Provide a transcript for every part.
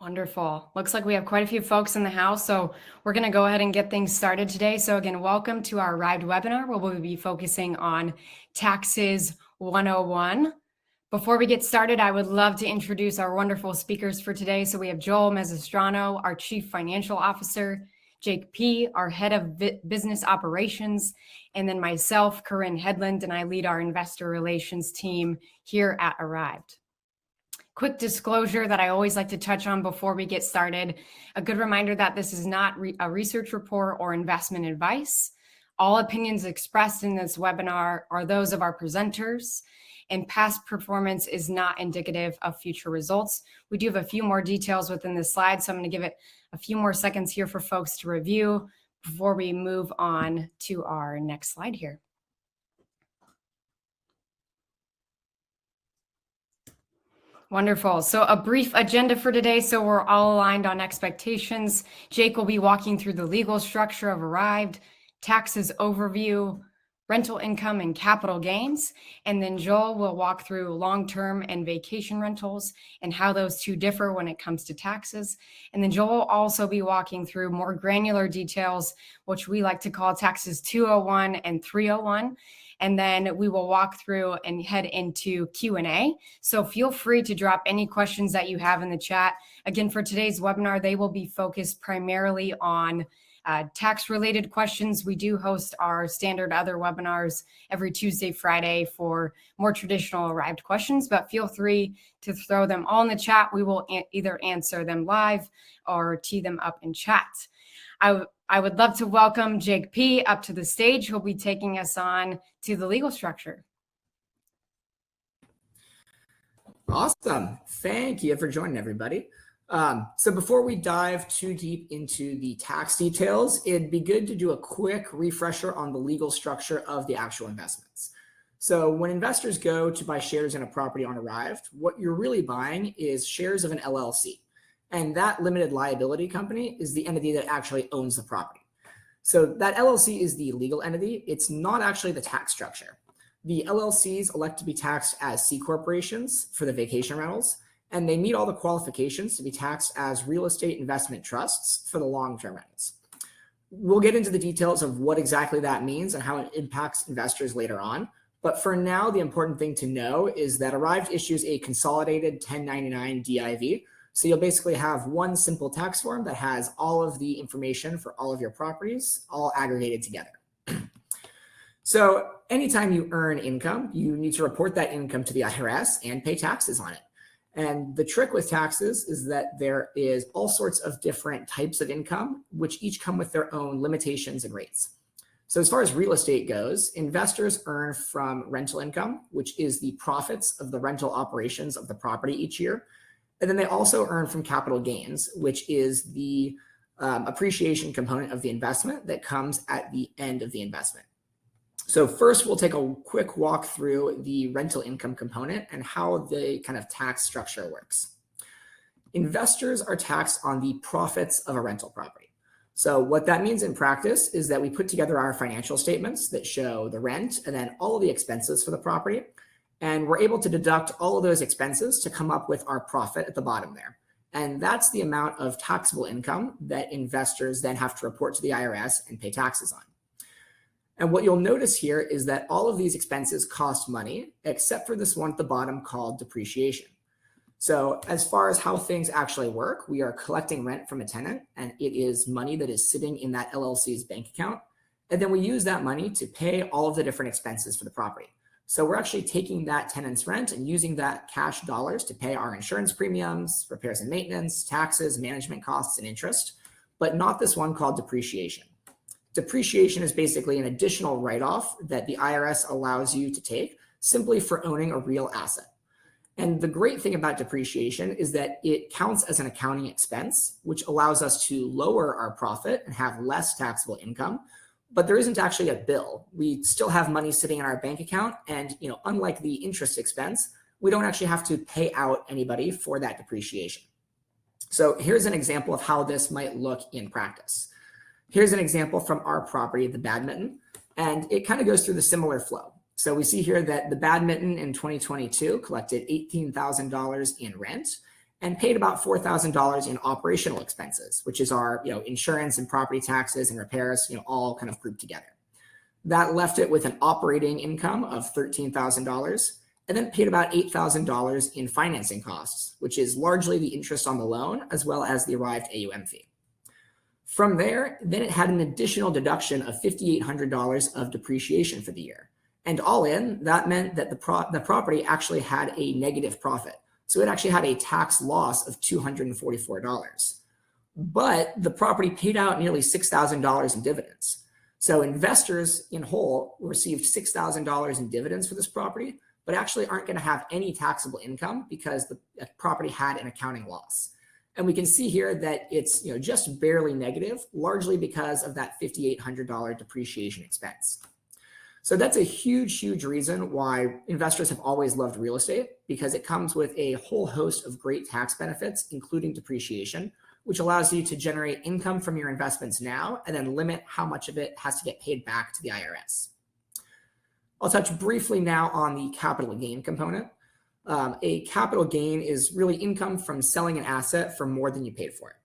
Wonderful. Looks like we have quite a few folks in the house, so we're going to go ahead and get things started today. So again, welcome to our Arrived webinar where we'll be focusing on Taxes 101. Before we get started, I would love to introduce our wonderful speakers for today. So we have Joel Mezistrano, our Chief Financial Officer, Jake P., our Head of Business Operations, and then myself, Corinne Headland, and I lead our Investor Relations team here at Arrived. Quick disclosure that I always like to touch on before we get started. A good reminder that this is not a research report or investment advice. All opinions expressed in this webinar are those of our presenters, and past performance is not indicative of future results. We do have a few more details within this slide, so I'm going to give it a few more seconds here for folks to review before we move on to our next slide here. Wonderful. So a brief agenda for today. So we're all aligned on expectations. Jake will be walking through the legal structure of Arrived, taxes overview, rental income and capital gains. And then Joel will walk through long-term and vacation rentals and how those two differ when it comes to taxes. And then Joel will also be walking through more granular details, which we like to call taxes 201 and 301. And then we will walk through and head into Q&A. So feel free to drop any questions that you have in the chat. Again, for today's webinar, they will be focused primarily on tax-related questions. We do host our standard other webinars every Tuesday, Friday for more traditional Arrived questions, but feel free to throw them all in the chat. We will either answer them live or tee them up in chat. I would love to welcome Jake P. up to the stage. He'll be taking us on to the legal structure. Awesome. Thank you for joining, everybody. So before we dive too deep into the tax details, it'd be good to do a quick refresher on the legal structure of the actual investments. So when investors go to buy shares in a property on Arrived, what you're really buying is shares of an LLC. And that limited liability company is the entity that actually owns the property. So that LLC is the legal entity. It's not actually the tax structure. The LLCs elect to be taxed as C corporations for the vacation rentals, and they meet all the qualifications to be taxed as real estate investment trusts for the long-term rentals. We'll get into the details of what exactly that means and how it impacts investors later on. But for now, the important thing to know is that Arrived issues a consolidated 1099 DIV. So you'll basically have one simple tax form that has all of the information for all of your properties, all aggregated together. So anytime you earn income, you need to report that income to the IRS and pay taxes on it. And the trick with taxes is that there is all sorts of different types of income, which each come with their own limitations and rates. So as far as real estate goes, investors earn from rental income, which is the profits of the rental operations of the property each year. And then they also earn from capital gains, which is the appreciation component of the investment that comes at the end of the investment. So first, we'll take a quick walk through the rental income component and how the kind of tax structure works. Investors are taxed on the profits of a rental property. So what that means in practice is that we put together our financial statements that show the rent and then all of the expenses for the property. And we're able to deduct all of those expenses to come up with our profit at the bottom there. And that's the amount of taxable income that investors then have to report to the IRS and pay taxes on. And what you'll notice here is that all of these expenses cost money, except for this one at the bottom called depreciation. So as far as how things actually work, we are collecting rent from a tenant, and it is money that is sitting in that LLC's bank account. And then we use that money to pay all of the different expenses for the property. So we're actually taking that tenant's rent and using that cash dollars to pay our insurance premiums, repairs and maintenance, taxes, management costs, and interest, but not this one called depreciation. Depreciation is basically an additional write-off that the IRS allows you to take simply for owning a real asset. And the great thing about depreciation is that it counts as an accounting expense, which allows us to lower our profit and have less taxable income. But there isn't actually a bill. We still have money sitting in our bank account. And unlike the interest expense, we don't actually have to pay out anybody for that depreciation. So here's an example of how this might look in practice. Here's an example from our property, the Badminton, and it kind of goes through the similar flow. So we see here that the Badminton in 2022 collected $18,000 in rent, and paid about $4,000 in operational expenses, which is our insurance and property taxes and repairs, all kind of grouped together. That left it with an operating income of $13,000, and then paid about $8,000 in financing costs, which is largely the interest on the loan as well as the arrived AUM fee. From there, then it had an additional deduction of $5,800 of depreciation for the year. And all in, that meant that the property actually had a negative profit. So it actually had a tax loss of $244. But the property paid out nearly $6,000 in dividends. So investors in whole received $6,000 in dividends for this property, but actually aren't going to have any taxable income because the property had an accounting loss. And we can see here that it's just barely negative, largely because of that $5,800 depreciation expense. So that's a huge, huge reason why investors have always loved real estate, because it comes with a whole host of great tax benefits, including depreciation, which allows you to generate income from your investments now and then limit how much of it has to get paid back to the IRS. I'll touch briefly now on the capital gain component. A capital gain is really income from selling an asset for more than you paid for it.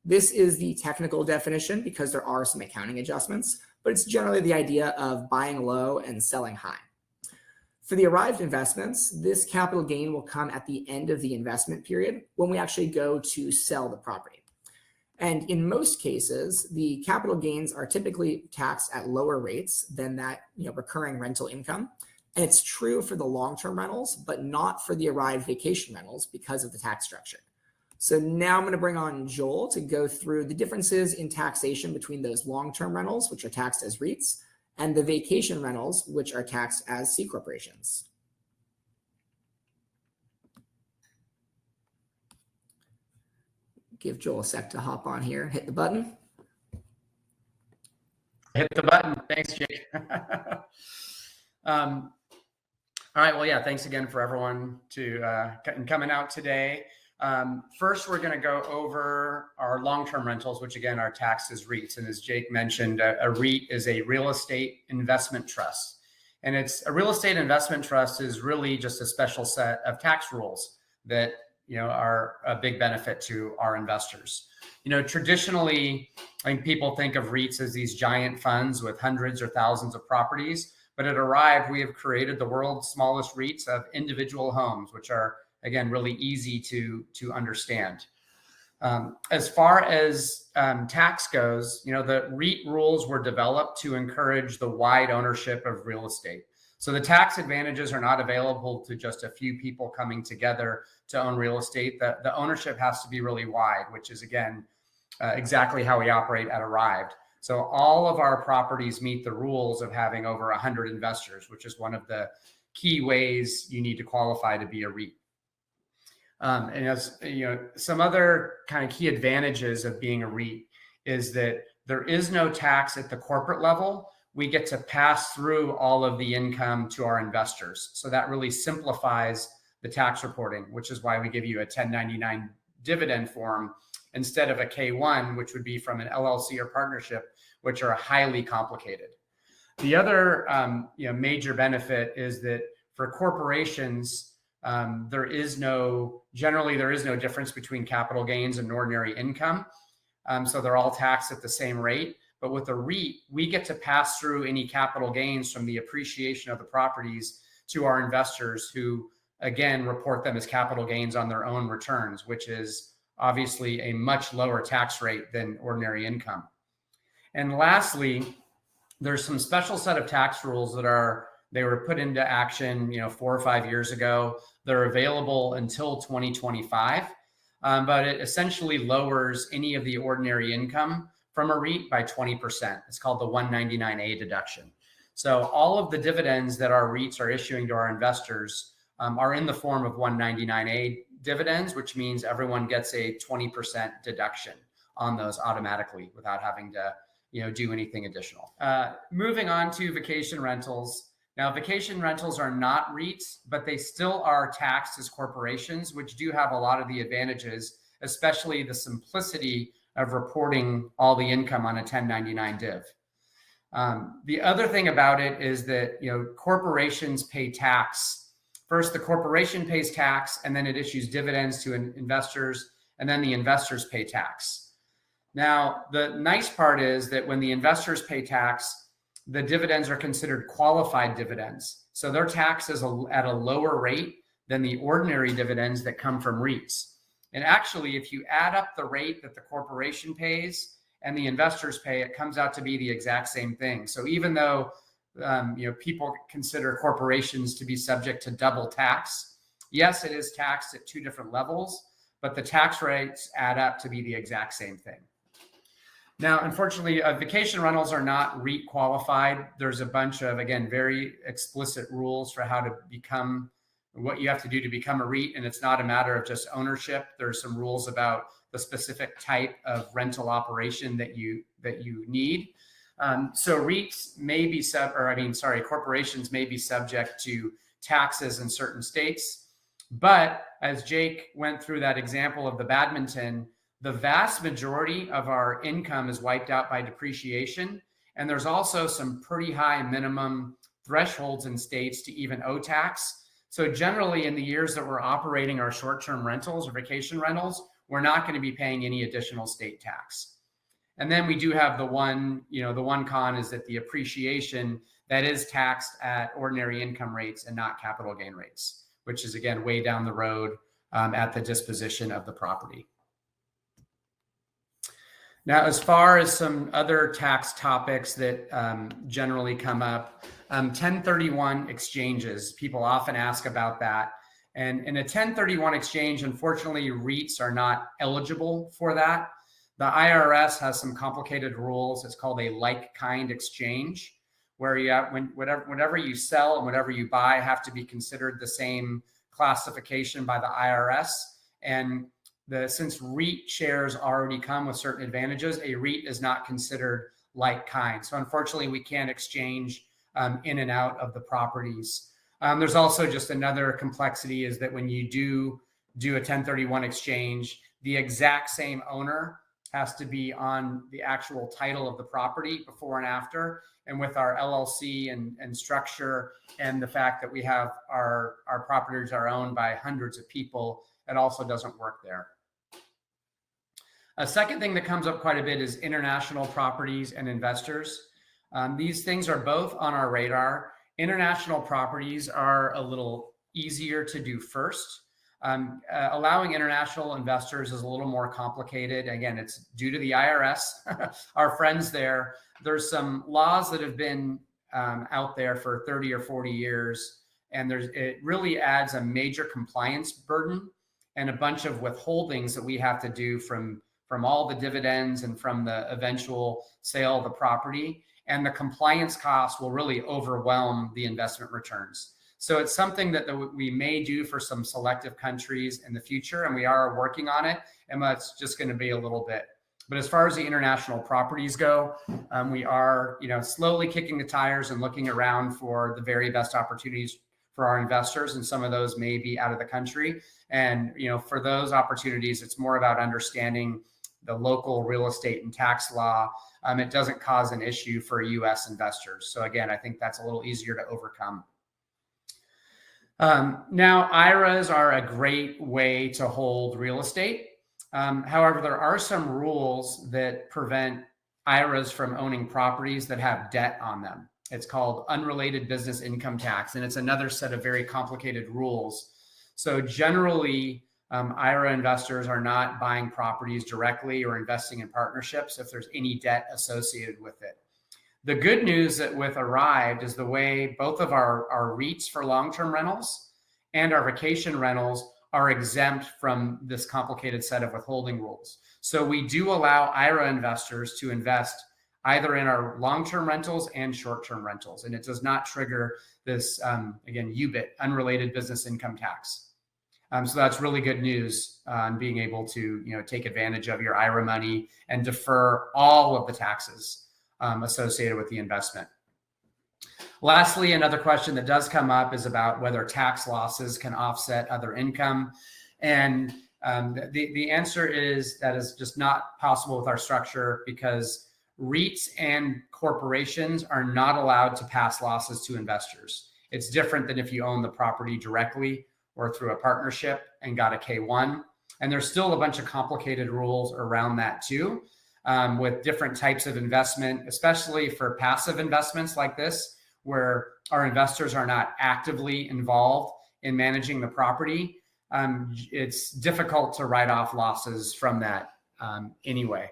This is the technical definition because there are some accounting adjustments, but it's generally the idea of buying low and selling high. For the arrived investments, this capital gain will come at the end of the investment period when we actually go to sell the property. And in most cases, the capital gains are typically taxed at lower rates than that recurring rental income. And it's true for the long-term rentals, but not for the arrived vacation rentals because of the tax structure. So now I'm going to bring on Joel to go through the differences in taxation between those long-term rentals, which are taxed as REITs, and the vacation rentals, which are taxed as C corporations. Give Joel a sec to hop on here, hit the button. Hit the button. Thanks, Jake. All right. Well, yeah, thanks again for everyone coming out today. First, we're going to go over our long-term rentals, which again are taxed as REITs. And as Jake mentioned, a REIT is a real estate investment trust. And a real estate investment trust is really just a special set of tax rules that are a big benefit to our investors. Traditionally, I think people think of REITs as these giant funds with hundreds or thousands of properties. But at Arrive, we have created the world's smallest REITs of individual homes, which are, again, really easy to understand. As far as tax goes, the REIT rules were developed to encourage the wide ownership of real estate. So the tax advantages are not available to just a few people coming together to own real estate. The ownership has to be really wide, which is, again, exactly how we operate at Arrive. So all of our properties meet the rules of having over 100 investors, which is one of the key ways you need to qualify to be a REIT. And as some other kind of key advantages of being a REIT is that there is no tax at the corporate level. We get to pass through all of the income to our investors. So that really simplifies the tax reporting, which is why we give you a 1099 dividend form instead of a K1, which would be from an LLC or partnership, which are highly complicated. The other major benefit is that for corporations, there is no difference between capital gains and ordinary income. So they're all taxed at the same rate. But with a REIT, we get to pass through any capital gains from the appreciation of the properties to our investors who, again, report them as capital gains on their own returns, which is obviously a much lower tax rate than ordinary income. And lastly, there's some special set of tax rules they were put into action 4 or 5 years ago. They're available until 2025, but it essentially lowers any of the ordinary income from a REIT by 20%. It's called the 199A deduction. So all of the dividends that our REITs are issuing to our investors are in the form of 199A dividends, which means everyone gets a 20% deduction on those automatically without having to do anything additional. Moving on to vacation rentals. Now, vacation rentals are not REITs, but they still are taxed as corporations, which do have a lot of the advantages, especially the simplicity of reporting all the income on a 1099 div. The other thing about it is that corporations pay tax First, the corporation pays tax, and then it issues dividends to investors, and then the investors pay tax. Now, the nice part is that when the investors pay tax, the dividends are considered qualified dividends. So their tax is at a lower rate than the ordinary dividends that come from REITs. And actually, if you add up the rate that the corporation pays and the investors pay, it comes out to be the exact same thing. So even though people consider corporations to be subject to double tax, yes, it is taxed at two different levels, but the tax rates add up to be the exact same thing. Now, unfortunately, vacation rentals are not REIT qualified. There's a bunch of, again, very explicit rules for how to become, what you have to do to become a REIT. And it's not a matter of just ownership. There's some rules about the specific type of rental operation that you need. So REITs may be corporations may be subject to taxes in certain states. But as Jake went through that example of the Badminton, the vast majority of our income is wiped out by depreciation. And there's also some pretty high minimum thresholds in states to even owe tax. So generally in the years that we're operating our short-term rentals or vacation rentals, we're not going to be paying any additional state tax. And then we do have the one con is that the appreciation that is taxed at ordinary income rates and not capital gain rates, which is again, way down the road at the disposition of the property. Now, as far as some other tax topics that generally come up, 1031 exchanges, people often ask about that. And in a 1031 exchange, unfortunately, REITs are not eligible for that. The IRS has some complicated rules. It's called a like-kind exchange, where whatever you sell and whatever you buy have to be considered the same classification by the IRS. And since REIT shares already come with certain advantages, a REIT is not considered like kind. So unfortunately, we can't exchange in and out of the properties. There's also just another complexity is that when you do a 1031 exchange, the exact same owner has to be on the actual title of the property before and after. And with our LLC and structure and the fact that we have our properties are owned by hundreds of people, it also doesn't work there. A second thing that comes up quite a bit is international properties and investors. These things are both on our radar. International properties are a little easier to do first. Allowing international investors is a little more complicated. Again, it's due to the IRS, our friends there. There's some laws that have been out there for 30 or 40 years, and it really adds a major compliance burden and a bunch of withholdings that we have to do from all the dividends and from the eventual sale of the property. And the compliance costs will really overwhelm the investment returns. So it's something that we may do for some selective countries in the future, and we are working on it, and that's just going to be a little bit. But as far as the international properties go, we are slowly kicking the tires and looking around for the very best opportunities for our investors, and some of those may be out of the country. And for those opportunities, it's more about understanding the local real estate and tax law. It doesn't cause an issue for U.S. investors. So again, I think that's a little easier to overcome. Now, IRAs are a great way to hold real estate. However, there are some rules that prevent IRAs from owning properties that have debt on them. It's called unrelated business income tax, and it's another set of very complicated rules. So generally, IRA investors are not buying properties directly or investing in partnerships if there's any debt associated with it. The good news that with Arrived is the way both of our REITs for long-term rentals and our vacation rentals are exempt from this complicated set of withholding rules. So we do allow IRA investors to invest either in our long-term rentals and short-term rentals, and it does not trigger this, again, UBIT, unrelated business income tax. So that's really good news on being able to take advantage of your IRA money and defer all of the taxes associated with the investment. Lastly, another question that does come up is about whether tax losses can offset other income. And the answer is that is just not possible with our structure, because REITs and corporations are not allowed to pass losses to investors. It's different than if you own the property directly or through a partnership and got a K1. And there's still a bunch of complicated rules around that too, with different types of investment, especially for passive investments like this, where our investors are not actively involved in managing the property. It's difficult to write off losses from that anyway.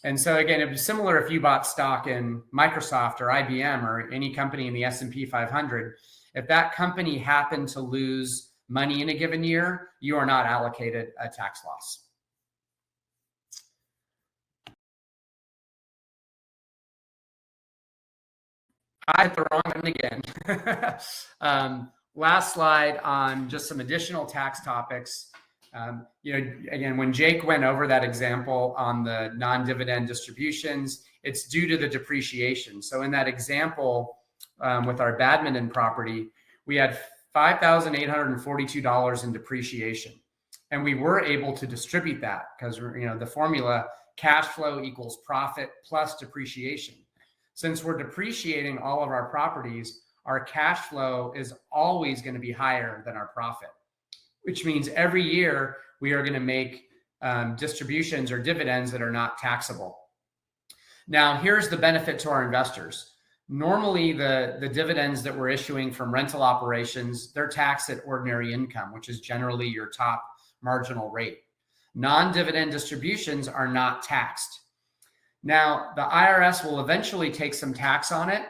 And so again, it'd be similar if you bought stock in Microsoft or IBM or any company in the S&P 500. If that company happened to lose money in a given year, you are not allocated a tax loss. I hit the wrong one again. Last slide on just some additional tax topics. Again, when Jake went over that example on the non-dividend distributions, it's due to the depreciation. So in that example with our Badminton property, we had $5,842 in depreciation. And we were able to distribute that because, the formula cash flow equals profit plus depreciation. Since we're depreciating all of our properties, our cash flow is always going to be higher than our profit, which means every year we are going to make distributions or dividends that are not taxable. Now, here's the benefit to our investors. Normally, the dividends that we're issuing from rental operations, they're taxed at ordinary income, which is generally your top marginal rate. Non-dividend distributions are not taxed. Now, the IRS will eventually take some tax on it,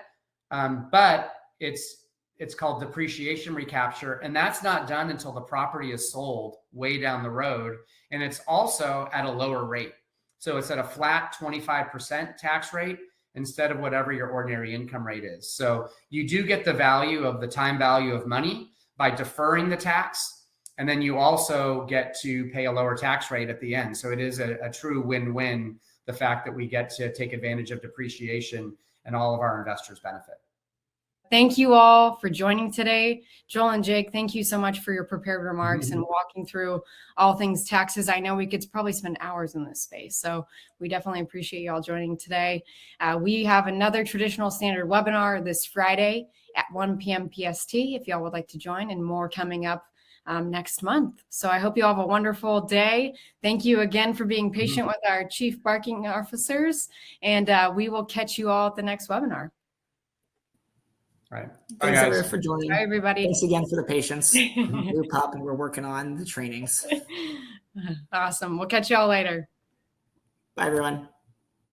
but it's called depreciation recapture, and that's not done until the property is sold way down the road, and it's also at a lower rate. So it's at a flat 25% tax rate instead of whatever your ordinary income rate is. So you do get the value of the time value of money by deferring the tax, and then you also get to pay a lower tax rate at the end. So it is a true win-win, the fact that we get to take advantage of depreciation and all of our investors benefit. Thank you all for joining today. Joel and Jake, thank you so much for your prepared remarks and walking through all things taxes. I know we could probably spend hours in this space, so we definitely appreciate you all joining today. We have another traditional standard webinar this Friday at 1 p.m. PST if y'all would like to join, and more coming up next month. So I hope you all have a wonderful day. Thank you again for being patient with our chief barking officers, and we will catch you all at the next webinar. Right. Thanks everyone for joining. Bye, everybody. Thanks again for the patience. We're popping. We're working on the trainings. Awesome. We'll catch you all later. Bye, everyone.